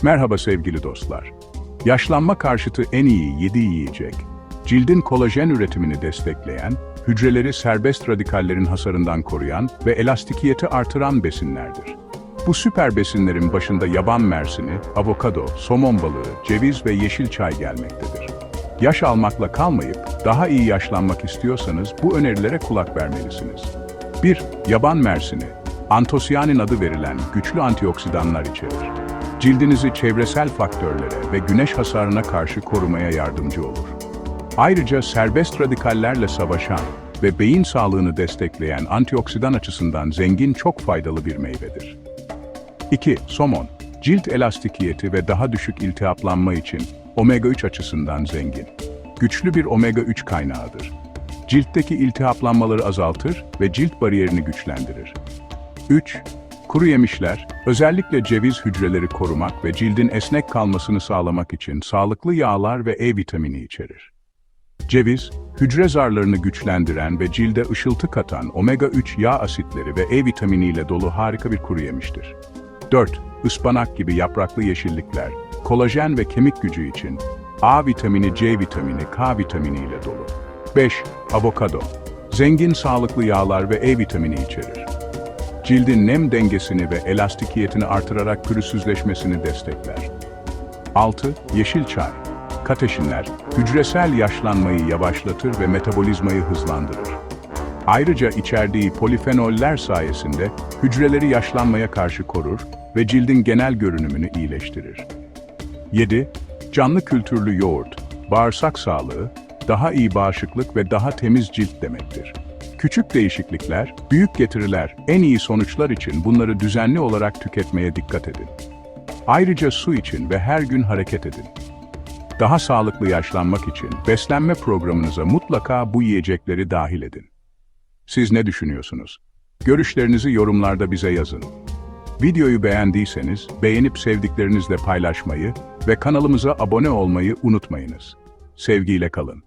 Merhaba sevgili dostlar. Yaşlanma karşıtı en iyi 7 yiyecek, cildin kolajen üretimini destekleyen, hücreleri serbest radikallerin hasarından koruyan ve elastikiyeti artıran besinlerdir. Bu süper besinlerin başında yaban mersini, avokado, somon balığı, ceviz ve yeşil çay gelmektedir. Yaş almakla kalmayıp daha iyi yaşlanmak istiyorsanız bu önerilere kulak vermelisiniz. 1. Yaban mersini, antosiyanin adı verilen güçlü antioksidanlar içerir. Cildinizi çevresel faktörlere ve güneş hasarına karşı korumaya yardımcı olur. Ayrıca serbest radikallerle savaşan ve beyin sağlığını destekleyen antioksidan açısından zengin çok faydalı bir meyvedir. 2. Somon, cilt elastikiyeti ve daha düşük iltihaplanma için omega-3 açısından zengin. Güçlü bir omega-3 kaynağıdır. Ciltteki iltihaplanmaları azaltır ve cilt bariyerini güçlendirir. 3. Kuru yemişler, özellikle ceviz hücreleri korumak ve cildin esnek kalmasını sağlamak için sağlıklı yağlar ve E vitamini içerir. Ceviz, hücre zarlarını güçlendiren ve cilde ışıltı katan omega-3 yağ asitleri ve E vitaminiyle dolu harika bir kuru yemiştir. 4. Ispanak gibi yapraklı yeşillikler, kolajen ve kemik gücü için A vitamini, C vitamini, K vitamini ile dolu. 5. Avokado, zengin sağlıklı yağlar ve E vitamini içerir. Cildin nem dengesini ve elastikiyetini artırarak pürüzsüzleşmesini destekler. 6. Yeşil çay, kateşinler, hücresel yaşlanmayı yavaşlatır ve metabolizmayı hızlandırır. Ayrıca içerdiği polifenoller sayesinde hücreleri yaşlanmaya karşı korur ve cildin genel görünümünü iyileştirir. 7. Canlı kültürlü yoğurt, bağırsak sağlığı, daha iyi bağışıklık ve daha temiz cilt demektir. Küçük değişiklikler, büyük getiriler, en iyi sonuçlar için bunları düzenli olarak tüketmeye dikkat edin. Ayrıca su için ve her gün hareket edin. Daha sağlıklı yaşlanmak için beslenme programınıza mutlaka bu yiyecekleri dahil edin. Siz ne düşünüyorsunuz? Görüşlerinizi yorumlarda bize yazın. Videoyu beğendiyseniz beğenip sevdiklerinizle paylaşmayı ve kanalımıza abone olmayı unutmayınız. Sevgiyle kalın.